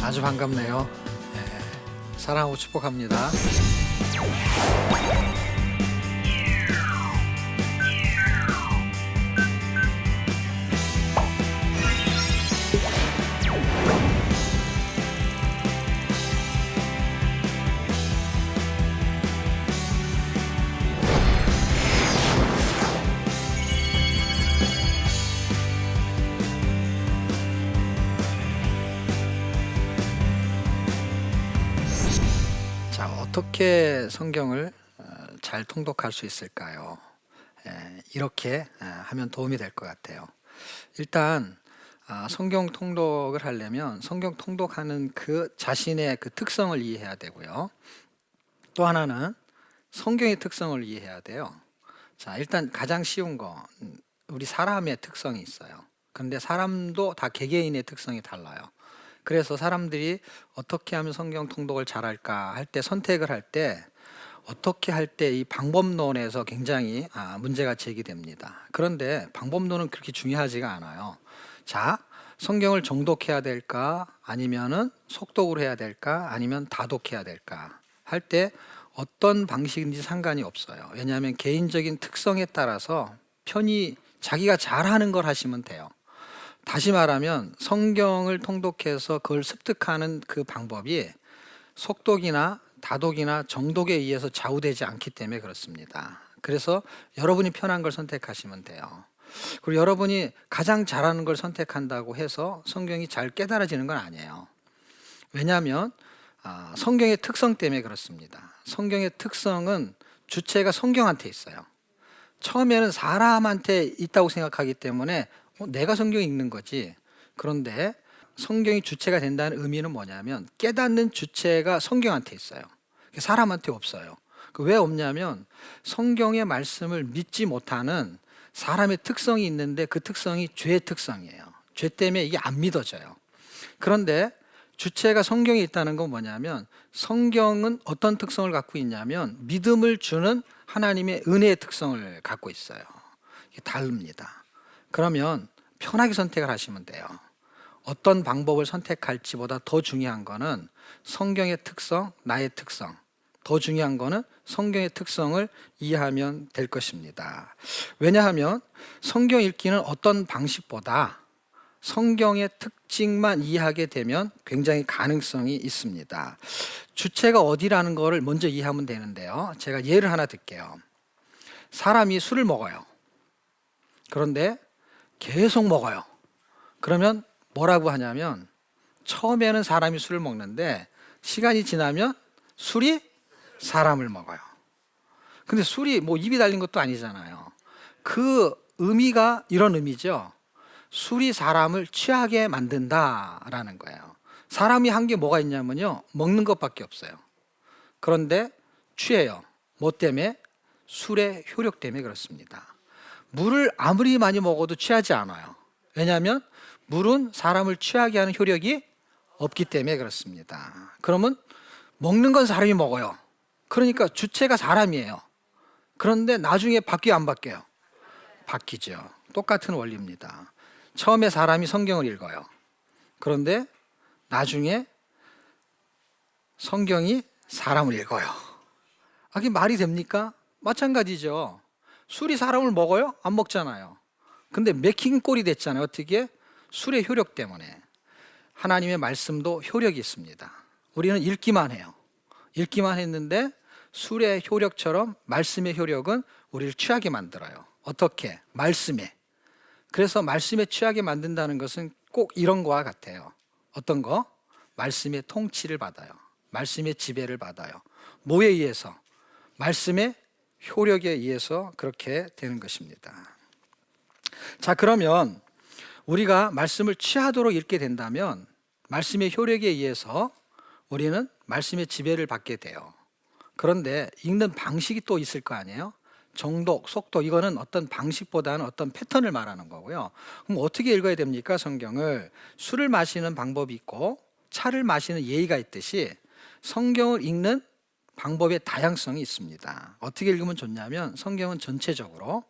아주 반갑네요. 사랑하고 축복합니다. 자, 어떻게 성경을 잘 통독할 수 있을까요? 이렇게 하면 도움이 될 것 같아요. 일단 성경 통독을 하려면 성경 통독하는 그 자신의 그 특성을 이해해야 되고요. 또 하나는 성경의 특성을 이해해야 돼요. 자, 일단 가장 쉬운 거, 우리 사람의 특성이 있어요. 그런데 사람도 다 개개인의 특성이 달라요. 그래서 사람들이 어떻게 하면 성경 통독을 잘할까 할 때, 선택을 할 때 어떻게 할 때 이 방법론에서 굉장히 문제가 제기됩니다. 그런데 방법론은 그렇게 중요하지가 않아요. 자, 성경을 정독해야 될까 아니면은 속독을 해야 될까 아니면 다독해야 될까 할 때 어떤 방식인지 상관이 없어요. 왜냐하면 개인적인 특성에 따라서 편히 자기가 잘하는 걸 하시면 돼요. 다시 말하면 성경을 통독해서 그걸 습득하는 그 방법이 속독이나 다독이나 정독에 의해서 좌우되지 않기 때문에 그렇습니다. 그래서 여러분이 편한 걸 선택하시면 돼요. 그리고 여러분이 가장 잘하는 걸 선택한다고 해서 성경이 잘 깨달아지는 건 아니에요. 왜냐하면 성경의 특성 때문에 그렇습니다. 성경의 특성은 주체가 성경한테 있어요. 처음에는 사람한테 있다고 생각하기 때문에 내가 성경 읽는 거지. 그런데 성경이 주체가 된다는 의미는 뭐냐면 깨닫는 주체가 성경한테 있어요. 사람한테 없어요. 왜 없냐면 성경의 말씀을 믿지 못하는 사람의 특성이 있는데 그 특성이 죄의 특성이에요. 죄 때문에 이게 안 믿어져요. 그런데 주체가 성경에 있다는 건 뭐냐면 성경은 어떤 특성을 갖고 있냐면 믿음을 주는 하나님의 은혜의 특성을 갖고 있어요. 이게 다릅니다. 그러면 편하게 선택을 하시면 돼요. 어떤 방법을 선택할지보다 더 중요한 거는 성경의 특성, 나의 특성. 더 중요한 거는 성경의 특성을 이해하면 될 것입니다. 왜냐하면 성경 읽기는 어떤 방식보다 성경의 특징만 이해하게 되면 굉장히 가능성이 있습니다. 주체가 어디라는 거를 먼저 이해하면 되는데요. 제가 예를 하나 들게요. 사람이 술을 먹어요. 그런데 계속 먹어요. 그러면 뭐라고 하냐면 처음에는 사람이 술을 먹는데 시간이 지나면 술이 사람을 먹어요. 근데 술이 뭐 입이 달린 것도 아니잖아요. 그 의미가 이런 의미죠. 술이 사람을 취하게 만든다라는 거예요. 사람이 한 게 뭐가 있냐면요. 먹는 것밖에 없어요. 그런데 취해요. 뭐 때문에? 술의 효력 때문에 그렇습니다. 물을 아무리 많이 먹어도 취하지 않아요. 왜냐하면 물은 사람을 취하게 하는 효력이 없기 때문에 그렇습니다. 그러면 먹는 건 사람이 먹어요. 그러니까 주체가 사람이에요. 그런데 나중에 바뀌어요, 안 바뀌어요? 바뀌죠. 똑같은 원리입니다. 처음에 사람이 성경을 읽어요. 그런데 나중에 성경이 사람을 읽어요. 이게 말이 됩니까? 마찬가지죠. 술이 사람을 먹어요? 안 먹잖아요. 근데 맥힌 꼴이 됐잖아요. 어떻게? 술의 효력 때문에. 하나님의 말씀도 효력이 있습니다. 우리는 읽기만 해요. 읽기만 했는데 술의 효력처럼 말씀의 효력은 우리를 취하게 만들어요. 어떻게? 말씀에. 그래서 말씀에 취하게 만든다는 것은 꼭 이런 거와 같아요. 어떤 거? 말씀의 통치를 받아요. 말씀의 지배를 받아요. 뭐에 의해서? 말씀의 효력에 의해서 그렇게 되는 것입니다. 자, 그러면 우리가 말씀을 취하도록 읽게 된다면 말씀의 효력에 의해서 우리는 말씀의 지배를 받게 돼요. 그런데 읽는 방식이 또 있을 거 아니에요? 정독, 속독, 이거는 어떤 방식보다는 어떤 패턴을 말하는 거고요. 그럼 어떻게 읽어야 됩니까? 성경을. 술을 마시는 방법이 있고 차를 마시는 예의가 있듯이 성경을 읽는 방법의 다양성이 있습니다. 어떻게 읽으면 좋냐면 성경은 전체적으로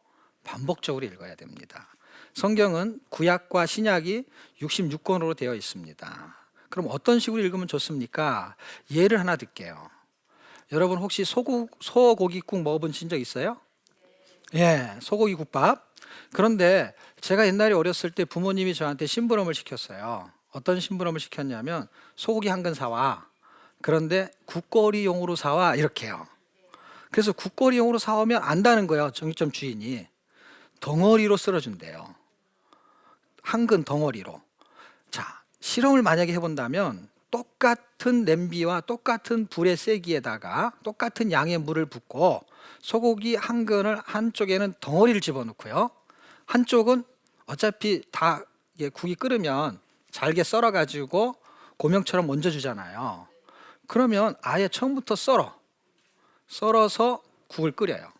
반복적으로 읽어야 됩니다. 성경은 구약과 신약이 66권으로 되어 있습니다. 그럼 어떤 식으로 읽으면 좋습니까? 예를 하나 들게요. 여러분 혹시 소고기국 먹어본 적 있어요? 예, 소고기 국밥. 그런데 제가 옛날에 어렸을 때 부모님이 저한테 심부름을 시켰어요. 어떤 심부름을 시켰냐면 소고기 한 근 사와. 그런데 국거리용으로 사와 이렇게요. 그래서 국거리용으로 사오면 안다는 거예요. 정육점 주인이. 덩어리로 썰어준대요. 한 근 덩어리로. 자, 실험을 만약에 해본다면 똑같은 냄비와 똑같은 불의 세기에다가 똑같은 양의 물을 붓고 소고기 한 근을 한쪽에는 덩어리를 집어넣고요. 한쪽은 어차피 다 이게 국이 끓으면 잘게 썰어가지고 고명처럼 얹어주잖아요. 그러면 아예 처음부터 썰어서 국을 끓여요.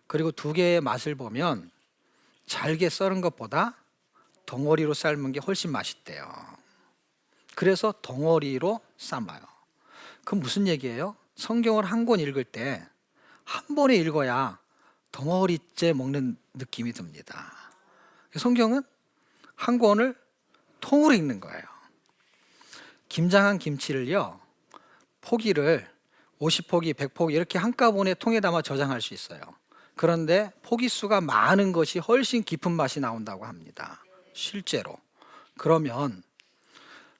그리고 두 개의 맛을 보면 잘게 썰은 것보다 덩어리로 삶은 게 훨씬 맛있대요. 그래서 덩어리로 삶아요. 그럼 무슨 얘기예요? 성경을 한 권 읽을 때 한 번에 읽어야 덩어리째 먹는 느낌이 듭니다. 성경은 한 권을 통으로 읽는 거예요. 김장한 김치를요, 포기를 50포기, 100포기 이렇게 한꺼번에 통에 담아 저장할 수 있어요. 그런데 포기 수가 많은 것이 훨씬 깊은 맛이 나온다고 합니다. 실제로. 그러면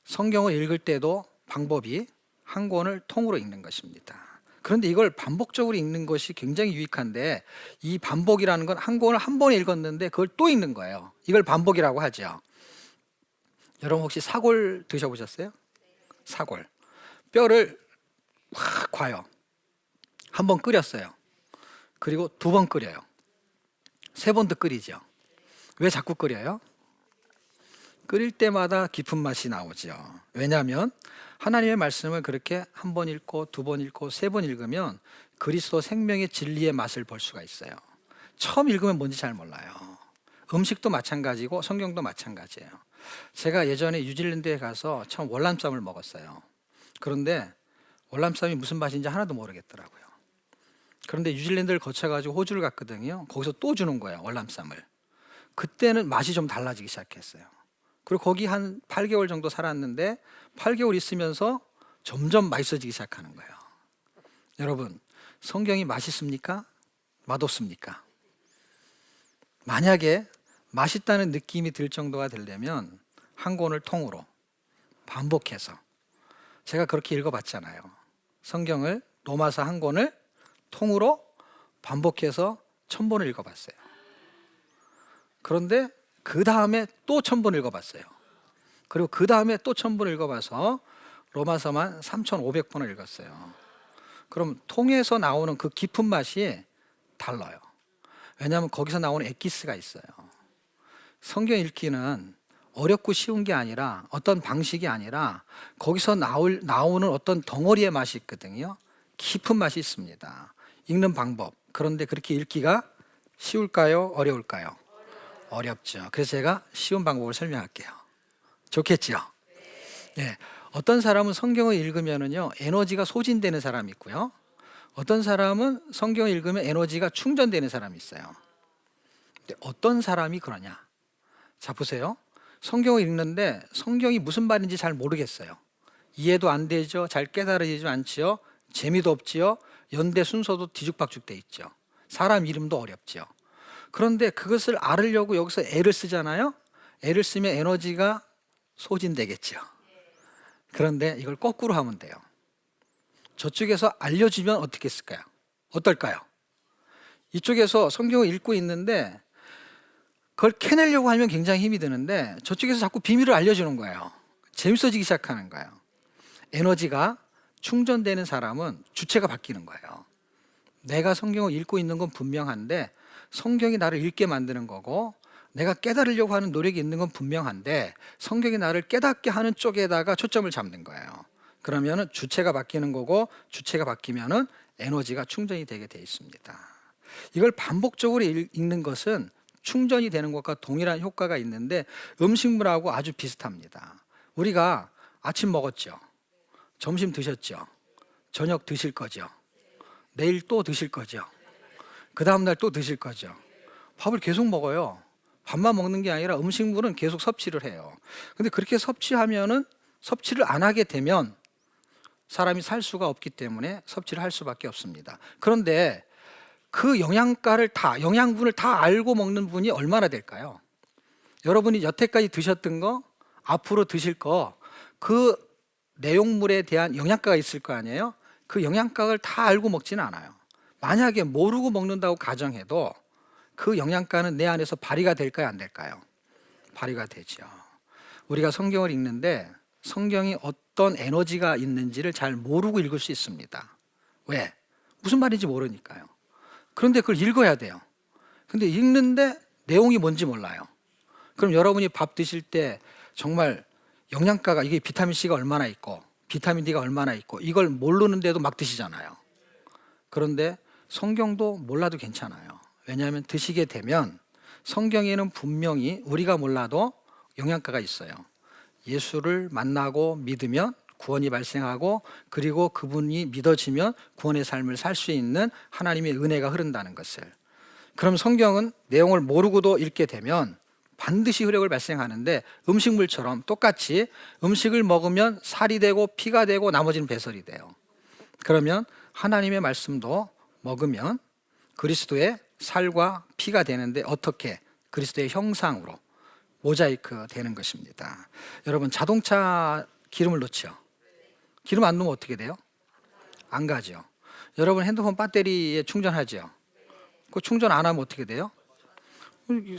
성경을 읽을 때도 방법이 한 권을 통으로 읽는 것입니다. 그런데 이걸 반복적으로 읽는 것이 굉장히 유익한데, 이 반복이라는 건 한 권을 한 번에 읽었는데 그걸 또 읽는 거예요. 이걸 반복이라고 하죠. 여러분 혹시 사골 드셔보셨어요? 사골. 뼈를 확 과요. 한 번 끓였어요. 그리고 두 번 끓여요. 세 번도 끓이죠. 왜 자꾸 끓여요? 끓일 때마다 깊은 맛이 나오죠. 왜냐하면 하나님의 말씀을 그렇게 한 번 읽고 두 번 읽고 세 번 읽으면 그리스도 생명의 진리의 맛을 볼 수가 있어요. 처음 읽으면 뭔지 잘 몰라요. 음식도 마찬가지고 성경도 마찬가지예요. 제가 예전에 뉴질랜드에 가서 처음 월남쌈을 먹었어요. 그런데 월남쌈이 무슨 맛인지 하나도 모르겠더라고요. 그런데 뉴질랜드를 거쳐가지고 호주를 갔거든요. 거기서 또 주는 거예요, 월남쌈을. 그때는 맛이 좀 달라지기 시작했어요. 그리고 거기 한 8개월 정도 살았는데 8개월 있으면서 점점 맛있어지기 시작하는 거예요. 여러분, 성경이 맛있습니까? 맛없습니까? 만약에 맛있다는 느낌이 들 정도가 되려면 한 권을 통으로 반복해서, 제가 그렇게 읽어봤잖아요. 성경을 로마서 한 권을 통으로 반복해서 1000번을 읽어봤어요. 그런데 그 다음에 또 1000번 읽어봤어요. 그리고 그 다음에 또 1000번 읽어봐서 로마서만 3500번을 읽었어요. 그럼 통에서 나오는 그 깊은 맛이 달라요. 왜냐하면 거기서 나오는 엑기스가 있어요. 성경 읽기는 어렵고 쉬운 게 아니라, 어떤 방식이 아니라 거기서 나오는 어떤 덩어리의 맛이 있거든요. 깊은 맛이 있습니다. 읽는 방법. 그런데 그렇게 읽기가 쉬울까요? 어려울까요? 어렵죠. 그래서 제가 쉬운 방법을 설명할게요. 좋겠죠? 네. 어떤 사람은 성경을 읽으면은요, 에너지가 소진되는 사람이 있고요. 어떤 사람은 성경을 읽으면 에너지가 충전되는 사람이 있어요. 근데 어떤 사람이 그러냐? 자, 보세요. 성경을 읽는데 성경이 무슨 말인지 잘 모르겠어요. 이해도 안 되죠. 잘 깨달아지지 않지요. 재미도 없지요. 연대 순서도 뒤죽박죽 돼 있죠. 사람 이름도 어렵죠. 그런데 그것을 알으려고 여기서 애를 쓰잖아요. 애를 쓰면 에너지가 소진되겠죠. 그런데 이걸 거꾸로 하면 돼요. 저쪽에서 알려주면 어떻게 했을까요? 어떨까요? 이쪽에서 성경을 읽고 있는데 그걸 캐내려고 하면 굉장히 힘이 드는데 저쪽에서 자꾸 비밀을 알려주는 거예요. 재밌어지기 시작하는 거예요. 에너지가 충전되는 사람은 주체가 바뀌는 거예요. 내가 성경을 읽고 있는 건 분명한데 성경이 나를 읽게 만드는 거고, 내가 깨달으려고 하는 노력이 있는 건 분명한데 성경이 나를 깨닫게 하는 쪽에다가 초점을 잡는 거예요. 그러면은 주체가 바뀌는 거고, 주체가 바뀌면은 에너지가 충전이 되게 돼 있습니다. 이걸 반복적으로 읽는 것은 충전이 되는 것과 동일한 효과가 있는데 음식물하고 아주 비슷합니다. 우리가 아침 먹었죠. 점심 드셨죠. 저녁 드실 거죠. 내일 또 드실 거죠. 그 다음날 또 드실 거죠. 밥을 계속 먹어요. 밥만 먹는 게 아니라 음식물은 계속 섭취를 해요. 근데 그렇게 섭취하면은 섭취를 안 하게 되면 사람이 살 수가 없기 때문에 섭취를 할 수밖에 없습니다. 그런데 그 영양분을 다 알고 먹는 분이 얼마나 될까요? 여러분이 여태까지 드셨던 거, 앞으로 드실 거, 그 내용물에 대한 영양가가 있을 거 아니에요? 그 영양가를 다 알고 먹지는 않아요. 만약에 모르고 먹는다고 가정해도 그 영양가는 내 안에서 발휘가 될까요, 안 될까요? 발휘가 되죠. 우리가 성경을 읽는데 성경이 어떤 에너지가 있는지를 잘 모르고 읽을 수 있습니다. 왜? 무슨 말인지 모르니까요. 그런데 그걸 읽어야 돼요. 근데 읽는데 내용이 뭔지 몰라요. 그럼 여러분이 밥 드실 때 정말 영양가가, 이게 비타민C가 얼마나 있고 비타민 D가 얼마나 있고 이걸 모르는데도 막 드시잖아요. 그런데 성경도 몰라도 괜찮아요. 왜냐하면 드시게 되면 성경에는 분명히 우리가 몰라도 영양가가 있어요. 예수를 만나고 믿으면 구원이 발생하고, 그리고 그분이 믿어지면 구원의 삶을 살 수 있는 하나님의 은혜가 흐른다는 것을. 그럼 성경은 내용을 모르고도 읽게 되면 반드시 효력을 발생하는데, 음식물처럼 똑같이 음식을 먹으면 살이 되고 피가 되고 나머지는 배설이 돼요. 그러면 하나님의 말씀도 먹으면 그리스도의 살과 피가 되는데, 어떻게? 그리스도의 형상으로 모자이크 되는 것입니다. 여러분, 자동차 기름을 넣죠. 기름 안 넣으면 어떻게 돼요? 안 가죠. 여러분, 핸드폰 배터리에 충전하죠. 그 충전 안 하면 어떻게 돼요?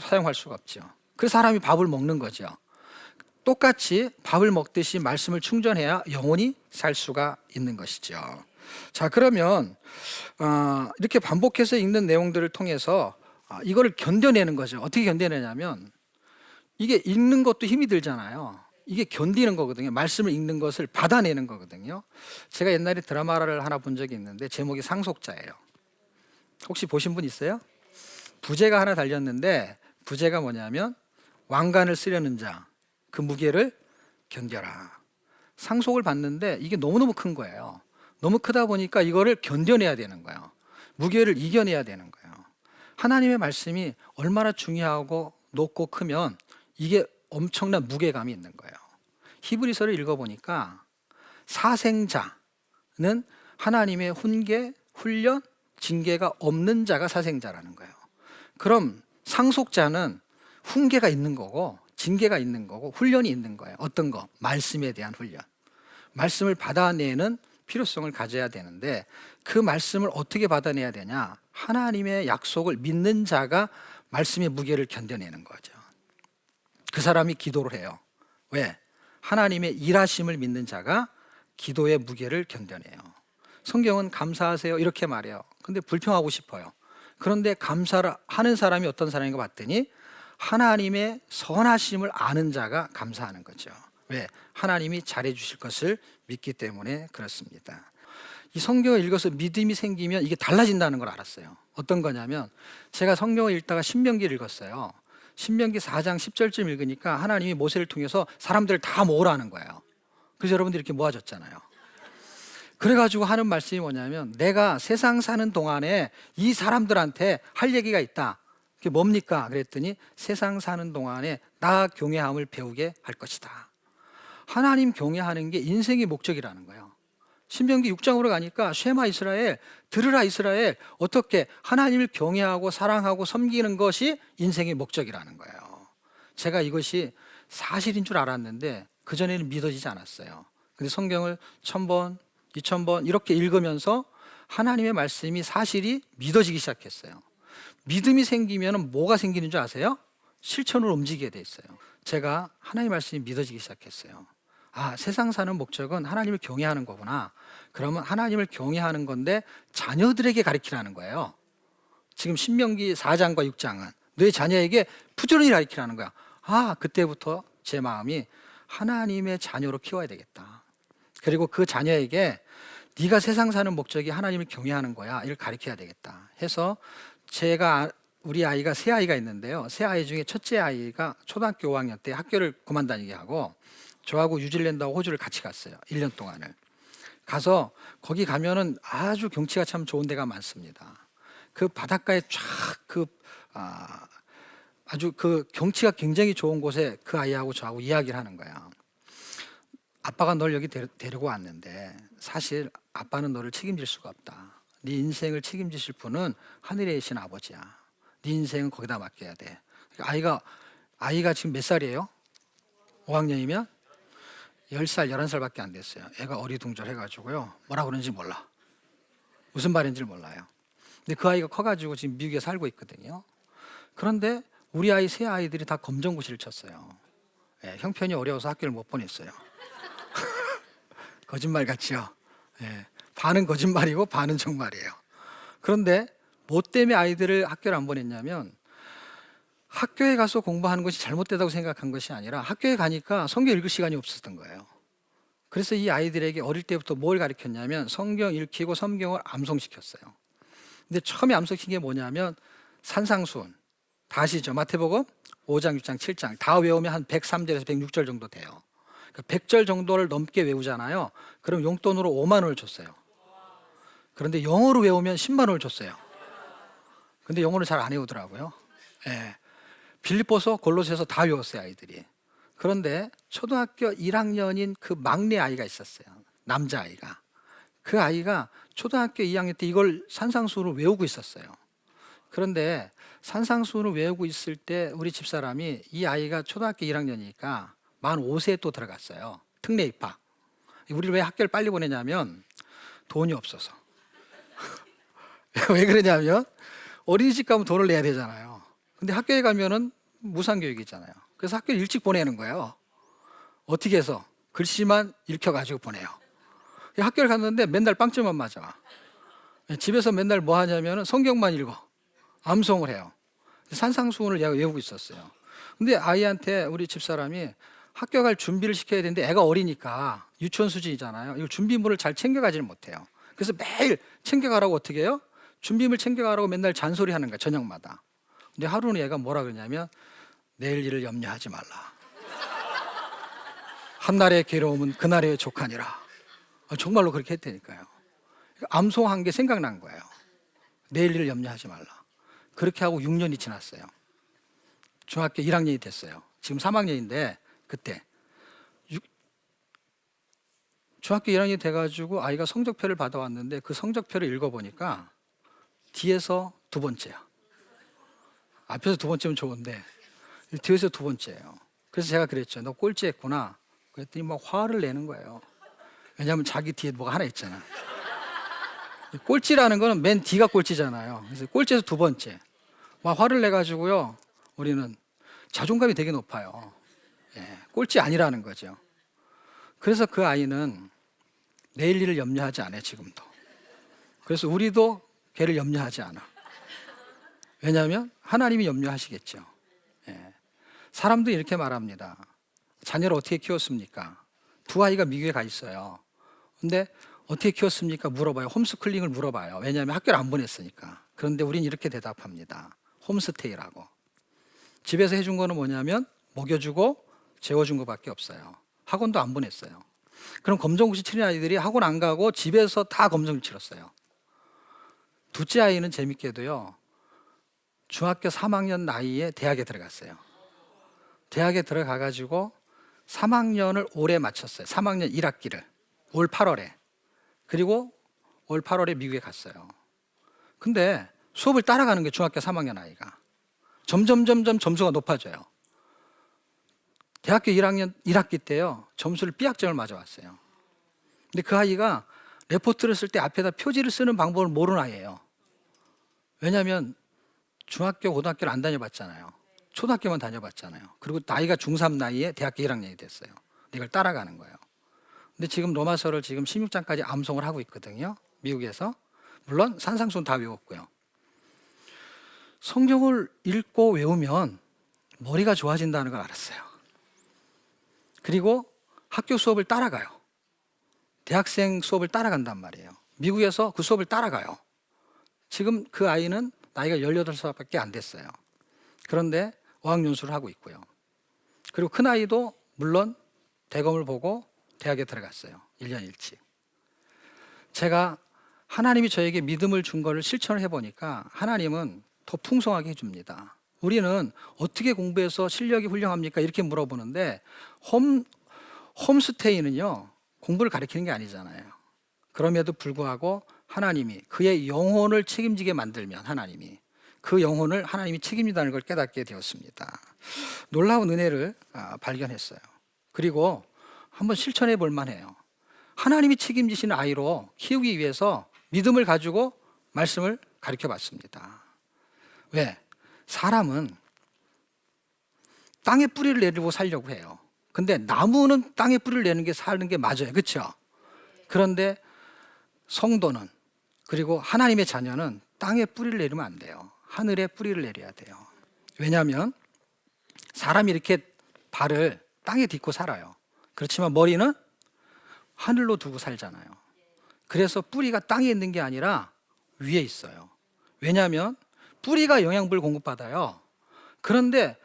사용할 수가 없죠. 그래서 사람이 밥을 먹는 거죠. 똑같이 밥을 먹듯이 말씀을 충전해야 영원히 살 수가 있는 것이죠. 자, 그러면 이렇게 반복해서 읽는 내용들을 통해서 이거를 견뎌내는 거죠. 어떻게 견뎌내냐면, 이게 읽는 것도 힘이 들잖아요. 이게 견디는 거거든요. 말씀을 읽는 것을 받아내는 거거든요. 제가 옛날에 드라마를 하나 본 적이 있는데 제목이 상속자예요. 혹시 보신 분 있어요? 부제가 하나 달렸는데, 부제가 뭐냐면 왕관을 쓰려는 자, 그 무게를 견뎌라. 상속을 받는데 이게 너무너무 큰 거예요. 너무 크다 보니까 이거를 견뎌내야 되는 거예요. 무게를 이겨내야 되는 거예요. 하나님의 말씀이 얼마나 중요하고 높고 크면 이게 엄청난 무게감이 있는 거예요. 히브리서를 읽어보니까 사생자는 하나님의 훈계, 훈련, 징계가 없는 자가 사생자라는 거예요. 그럼 상속자는 훈계가 있는 거고 징계가 있는 거고 훈련이 있는 거예요. 어떤 거? 말씀에 대한 훈련. 말씀을 받아내는 필요성을 가져야 되는데, 그 말씀을 어떻게 받아내야 되냐? 하나님의 약속을 믿는 자가 말씀의 무게를 견뎌내는 거죠. 그 사람이 기도를 해요. 왜? 하나님의 일하심을 믿는 자가 기도의 무게를 견뎌내요. 성경은 감사하세요 이렇게 말해요. 근데 불평하고 싶어요. 그런데 감사를 하는 사람이 어떤 사람인가 봤더니 하나님의 선하심을 아는 자가 감사하는 거죠. 왜? 하나님이 잘해 주실 것을 믿기 때문에 그렇습니다. 이 성경을 읽어서 믿음이 생기면 이게 달라진다는 걸 알았어요. 어떤 거냐면, 제가 성경을 읽다가 신명기를 읽었어요. 신명기 4장 10절쯤 읽으니까 하나님이 모세를 통해서 사람들을 다 모으라는 거예요. 그래서 여러분들이 이렇게 모아졌잖아요. 그래가지고 하는 말씀이 뭐냐면, 내가 세상 사는 동안에 이 사람들한테 할 얘기가 있다. 그게 뭡니까? 그랬더니 세상 사는 동안에 나 경외함을 배우게 할 것이다. 하나님 경외하는 게 인생의 목적이라는 거예요. 신명기 6장으로 가니까 쉐마 이스라엘, 들으라 이스라엘, 어떻게 하나님을 경외하고 사랑하고 섬기는 것이 인생의 목적이라는 거예요. 제가 이것이 사실인 줄 알았는데 그전에는 믿어지지 않았어요. 근데 성경을 1000번, 2000번 이렇게 읽으면서 하나님의 말씀이 사실이 믿어지기 시작했어요. 믿음이 생기면 뭐가 생기는 줄 아세요? 실천으로 움직이게 돼 있어요. 제가 하나님의 말씀이 믿어지기 시작했어요. 아, 세상 사는 목적은 하나님을 경외하는 거구나. 그러면 하나님을 경외하는 건데 자녀들에게 가르치라는 거예요. 지금 신명기 4장과 6장은 너의 자녀에게 부지런히 가르치라는 거야. 아, 그때부터 제 마음이 하나님의 자녀로 키워야 되겠다. 그리고 그 자녀에게 네가 세상 사는 목적이 하나님을 경외하는 거야, 이걸 가르쳐야 되겠다 해서, 우리 아이가 세 아이가 있는데요. 세 아이 중에 첫째 아이가 초등학교 5학년 때 학교를 그만 다니게 하고 저하고 뉴질랜드하고 호주를 같이 갔어요. 1년 동안을. 가서 거기 가면은 아주 경치가 참 좋은 데가 많습니다. 그 바닷가에 아주 그 경치가 굉장히 좋은 곳에 그 아이하고 저하고 이야기를 하는 거야. 아빠가 널 여기 데리고 왔는데 사실 아빠는 너를 책임질 수가 없다. 네 인생을 책임지실 분은 하늘에 계신 아버지야. 네 인생은 거기다 맡겨야 돼. 아이가 지금 몇 살이에요? 5학년이면 10살, 11살밖에 안 됐어요. 애가 어리둥절해가지고요. 뭐라 그러는지 몰라. 무슨 말인지 몰라요. 근데 그 아이가 커가지고 지금 미국에 살고 있거든요. 그런데 우리 아이 세 아이들이 다 검정고시를 쳤어요. 예, 형편이 어려워서 학교를 못 보냈어요. 거짓말 같지요? 예, 반은 거짓말이고 반은 정말이에요. 그런데 뭐 때문에 아이들을 학교를 안 보냈냐면 학교에 가서 공부하는 것이 잘못되다고 생각한 것이 아니라 학교에 가니까 성경 읽을 시간이 없었던 거예요. 그래서 이 아이들에게 어릴 때부터 뭘 가르쳤냐면 성경 읽히고 성경을 암송시켰어요. 근데 처음에 암송시킨 게 뭐냐면 산상수훈. 다 아시죠? 마태복음 5장, 6장, 7장 다 외우면 한 103절에서 106절 정도 돼요. 100절 정도를 넘게 외우잖아요. 그럼 용돈으로 5만 원을 줬어요. 그런데 영어로 외우면 10만 원을 줬어요. 근데 영어를 잘 안 외우더라고요. 예. 빌립보서, 골로새서 다 외웠어요, 아이들이. 그런데 초등학교 1학년인 그 막내 아이가 있었어요. 남자아이가. 그 아이가 초등학교 2학년 때 이걸 산상수훈을 외우고 있었어요. 그런데 산상수훈을 외우고 있을 때 우리 집사람이 이 아이가 초등학교 1학년이니까 만 5세에 또 들어갔어요. 특례 입학. 우리를 왜 학교를 빨리 보내냐면 돈이 없어서. 왜 그러냐면 어린이집 가면 돈을 내야 되잖아요. 근데 학교에 가면은 무상교육이잖아요. 그래서 학교를 일찍 보내는 거예요. 어떻게 해서? 글씨만 읽혀가지고 보내요. 학교를 갔는데 맨날 빵점만 맞아. 집에서 맨날 뭐 하냐면 성경만 읽어. 암송을 해요. 산상수훈을 얘가 외우고 있었어요. 근데 아이한테 우리 집사람이 학교 갈 준비를 시켜야 되는데 애가 어리니까 유치원 수준이잖아요. 이 준비물을 잘 챙겨가지를 못해요. 그래서 매일 챙겨가라고 어떻게 해요? 준비물 챙겨가라고 맨날 잔소리 하는 거야, 저녁마다. 근데 하루는 얘가 뭐라 그러냐면 내일 일을 염려하지 말라. 한날의 괴로움은 그날의 족하니라. 정말로 그렇게 했다니까요. 암송한 게 생각난 거예요. 내일 일을 염려하지 말라. 그렇게 하고 6년이 지났어요. 중학교 1학년이 됐어요. 지금 3학년인데 그때 중학교 1학년이 돼가지고 아이가 성적표를 받아왔는데 그 성적표를 읽어보니까 뒤에서 두 번째야. 앞에서 두 번째면 좋은데 뒤에서 두 번째예요. 그래서 제가 그랬죠. 너 꼴찌했구나. 그랬더니 막 화를 내는 거예요. 왜냐하면 자기 뒤에 뭐가 하나 있잖아. 꼴찌라는 거는 맨 뒤가 꼴찌잖아요. 그래서 꼴찌에서 두 번째. 막 화를 내가지고요. 우리는 자존감이 되게 높아요. 예, 꼴찌 아니라는 거죠. 그래서 그 아이는 내일 일을 염려하지 않아요, 지금도. 그래서 우리도 걔를 염려하지 않아. 왜냐하면 하나님이 염려하시겠죠. 예. 사람도 이렇게 말합니다. 자녀를 어떻게 키웠습니까? 두 아이가 미국에 가 있어요. 근데 어떻게 키웠습니까? 물어봐요. 홈스쿨링을 물어봐요. 왜냐하면 학교를 안 보냈으니까. 그런데 우린 이렇게 대답합니다. 홈스테이라고. 집에서 해준 거는 뭐냐면 먹여주고 재워준 것밖에 없어요. 학원도 안 보냈어요. 그럼 검정고시 치는 아이들이 학원 안 가고 집에서 다 검정고시 치렀어요. 둘째 아이는 재밌게도요. 중학교 3학년 나이에 대학에 들어갔어요. 대학에 들어가가지고 3학년을 올해 마쳤어요. 3학년 1학기를. 올 8월에. 그리고 올 8월에 미국에 갔어요. 근데 수업을 따라가는 게 중학교 3학년 아이가. 점점 점수가 높아져요. 대학교 1학년 1학기 때요. 점수를 B학점을 맞아왔어요. 근데 그 아이가 레포트를 쓸 때 앞에다 표지를 쓰는 방법을 모르는 아이예요. 왜냐하면 중학교, 고등학교를 안 다녀봤잖아요. 초등학교만 다녀봤잖아요. 그리고 나이가 중3 나이에 대학교 1학년이 됐어요. 이걸 따라가는 거예요. 근데 지금 로마서를 지금 16장까지 암송을 하고 있거든요. 미국에서. 물론 산상수훈 다 외웠고요. 성경을 읽고 외우면 머리가 좋아진다는 걸 알았어요. 그리고 학교 수업을 따라가요. 대학생 수업을 따라간단 말이에요. 미국에서 그 수업을 따라가요. 지금 그 아이는 나이가 18살밖에 안 됐어요. 그런데 어학연수를 하고 있고요. 그리고 큰 아이도 물론 대검을 보고 대학에 들어갔어요. 1년 일찍. 제가 하나님이 저에게 믿음을 준 거를 실천을 해보니까 하나님은 더 풍성하게 해줍니다. 우리는 어떻게 공부해서 실력이 훌륭합니까? 이렇게 물어보는데 홈스테이는요, 공부를 가리키는 게 아니잖아요. 그럼에도 불구하고 하나님이 그의 영혼을 책임지게 만들면 하나님이 그 영혼을 하나님이 책임진다는 걸 깨닫게 되었습니다. 놀라운 은혜를 발견했어요. 그리고 한번 실천해 볼 만해요. 하나님이 책임지시는 아이로 키우기 위해서 믿음을 가지고 말씀을 가르쳐 봤습니다. 왜? 사람은 땅에 뿌리를 내리고 살려고 해요. 근데 나무는 땅에 뿌리를 내는 게 사는 게 맞아요. 그렇죠? 그런데 성도는, 그리고 하나님의 자녀는 땅에 뿌리를 내리면 안 돼요. 하늘에 뿌리를 내려야 돼요. 왜냐하면 사람이 이렇게 발을 땅에 딛고 살아요. 그렇지만 머리는 하늘로 두고 살잖아요. 그래서 뿌리가 땅에 있는 게 아니라 위에 있어요. 왜냐하면 뿌리가 영양분을 공급받아요. 그런데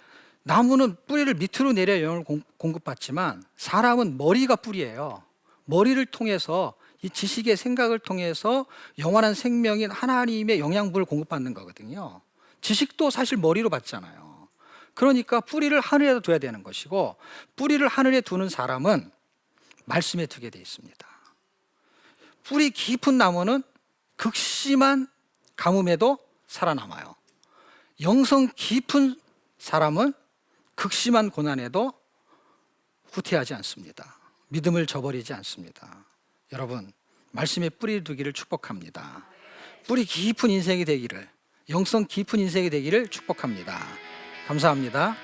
나무는 뿌리를 밑으로 내려 영양을 공급받지만 사람은 머리가 뿌리예요. 머리를 통해서 이 지식의 생각을 통해서 영원한 생명인 하나님의 영양분을 공급받는 거거든요. 지식도 사실 머리로 받잖아요. 그러니까 뿌리를 하늘에 둬야 되는 것이고, 뿌리를 하늘에 두는 사람은 말씀에 두게 되어 있습니다. 뿌리 깊은 나무는 극심한 가뭄에도 살아남아요. 영성 깊은 사람은 극심한 고난에도 후퇴하지 않습니다. 믿음을 저버리지 않습니다. 여러분, 말씀에 뿌리 두기를 축복합니다. 뿌리 깊은 인생이 되기를, 영성 깊은 인생이 되기를 축복합니다. 감사합니다.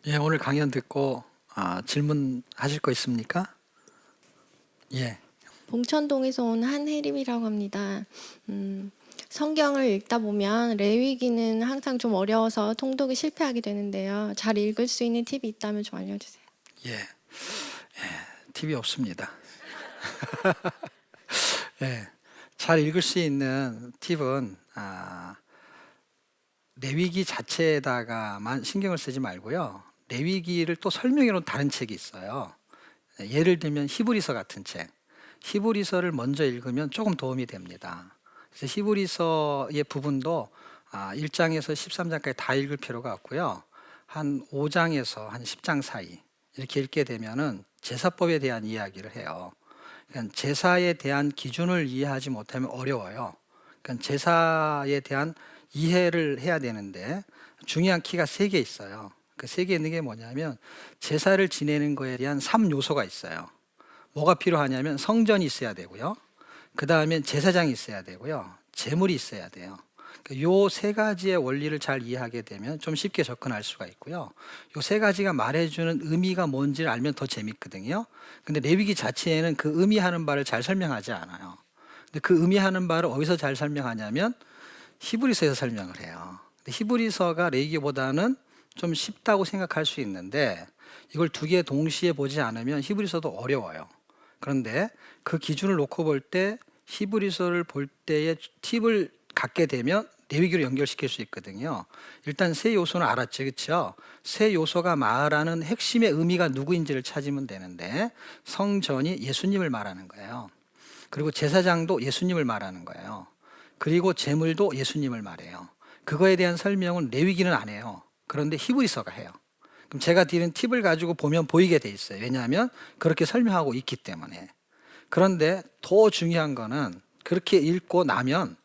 예, 오늘 강연 듣고 질문하실 거 있습니까? 예. 봉천동에서 온 한혜림이라고 합니다. 성경을 읽다 보면 레위기는 항상 좀 어려워서 통독에 실패하게 되는데요. 잘 읽을 수 있는 팁이 있다면 좀 알려주세요. 예, 팁이 없습니다. 예, 잘 읽을 수 있는 팁은 레위기 자체에다가만 신경을 쓰지 말고요. 레위기를 또 설명해 놓은 다른 책이 있어요. 예를 들면 히브리서 같은 책. 히브리서를 먼저 읽으면 조금 도움이 됩니다. 그래서 히브리서의 부분도 1장에서 13장까지 다 읽을 필요가 없고요. 한 5장에서 한 10장 사이 이렇게 읽게 되면은 제사법에 대한 이야기를 해요. 그러니까 제사에 대한 기준을 이해하지 못하면 어려워요. 그러니까 제사에 대한 이해를 해야 되는데 중요한 키가 3개 있어요. 그 3개 있는 게 뭐냐면 제사를 지내는 거에 대한 3요소가 있어요. 뭐가 필요하냐면 성전이 있어야 되고요. 그 다음에 제사장이 있어야 되고요. 제물이 있어야 돼요. 요 3가지의 원리를 잘 이해하게 되면 좀 쉽게 접근할 수가 있고요. 요 3가지가 말해주는 의미가 뭔지를 알면 더 재밌거든요. 근데 레위기 자체에는 그 의미하는 바를 잘 설명하지 않아요. 근데 그 의미하는 바를 어디서 잘 설명하냐면 히브리서에서 설명을 해요. 근데 히브리서가 레위기보다는 좀 쉽다고 생각할 수 있는데 이걸 2개 동시에 보지 않으면 히브리서도 어려워요. 그런데 그 기준을 놓고 볼 때 히브리서를 볼 때의 팁을 갖게 되면 레위기로 연결시킬 수 있거든요. 일단 3 요소는 알았죠, 그렇죠? 3 요소가 말하는 핵심의 의미가 누구인지를 찾으면 되는데 성전이 예수님을 말하는 거예요. 그리고 제사장도 예수님을 말하는 거예요. 그리고 제물도 예수님을 말해요. 그거에 대한 설명은 레위기는 안 해요. 그런데 히브리서가 해요. 그럼 제가 드리는 팁을 가지고 보면 보이게 돼 있어요. 왜냐하면 그렇게 설명하고 있기 때문에. 그런데 더 중요한 거는 그렇게 읽고 나면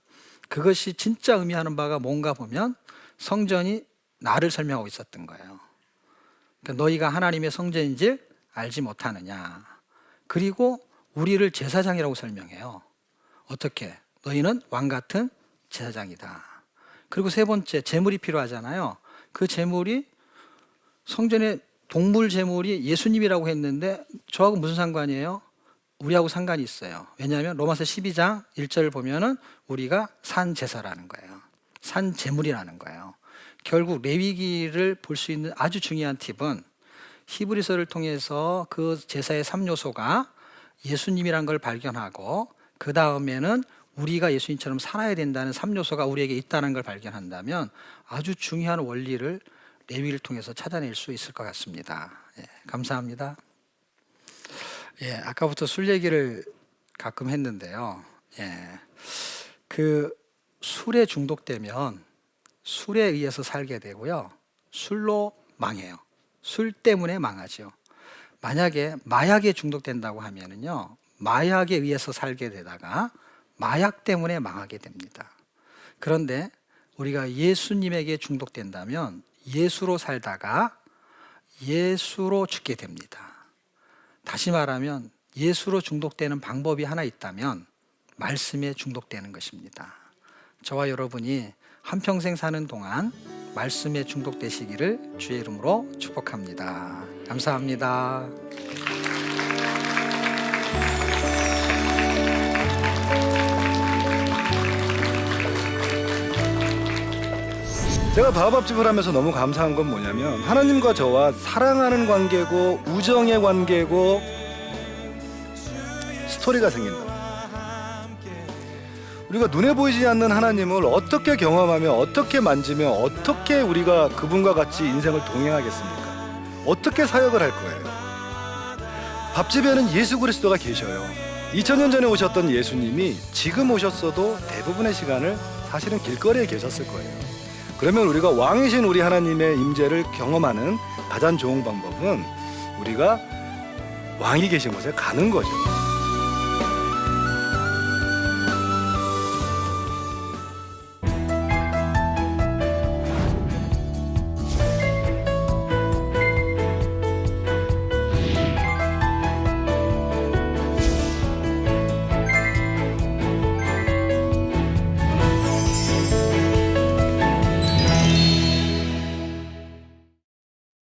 그것이 진짜 의미하는 바가 뭔가 보면 성전이 나를 설명하고 있었던 거예요. 그러니까 너희가 하나님의 성전인지 알지 못하느냐. 그리고 우리를 제사장이라고 설명해요. 어떻게? 너희는 왕 같은 제사장이다. 그리고 3번째, 제물이 필요하잖아요. 그 제물이 성전에 동물 제물이 예수님이라고 했는데 저하고 무슨 상관이에요? 우리하고 상관이 있어요. 왜냐하면 로마서 12장 1절을 보면은 우리가 산 제사라는 거예요. 산 제물이라는 거예요. 결국 레위기를 볼 수 있는 아주 중요한 팁은 히브리서를 통해서 그 제사의 3요소가 예수님이란 걸 발견하고 그 다음에는 우리가 예수님처럼 살아야 된다는 3요소가 우리에게 있다는 걸 발견한다면 아주 중요한 원리를 레위기를 통해서 찾아낼 수 있을 것 같습니다. 예, 감사합니다. 예, 아까부터 술 얘기를 가끔 했는데요. 예, 그 술에 중독되면 술에 의해서 살게 되고요. 술로 망해요. 술 때문에 망하죠. 만약에 마약에 중독된다고 하면은요, 마약에 의해서 살게 되다가 마약 때문에 망하게 됩니다. 그런데 우리가 예수님에게 중독된다면 예수로 살다가 예수로 죽게 됩니다. 다시 말하면 예수로 중독되는 방법이 하나 있다면 말씀에 중독되는 것입니다. 저와 여러분이 한평생 사는 동안 말씀에 중독되시기를 주의 이름으로 축복합니다. 감사합니다. 제가 바오밥집을 하면서 너무 감사한 건 뭐냐면 하나님과 저와 사랑하는 관계고 우정의 관계고 스토리가 생긴다. 우리가 눈에 보이지 않는 하나님을 어떻게 경험하며 어떻게 만지며 어떻게 우리가 그분과 같이 인생을 동행하겠습니까? 어떻게 사역을 할 거예요? 밥집에는 예수 그리스도가 계셔요. 2000년 전에 오셨던 예수님이 지금 오셨어도 대부분의 시간을 사실은 길거리에 계셨을 거예요. 그러면 우리가 왕이신 우리 하나님의 임재를 경험하는 가장 좋은 방법은 우리가 왕이 계신 곳에 가는 거죠.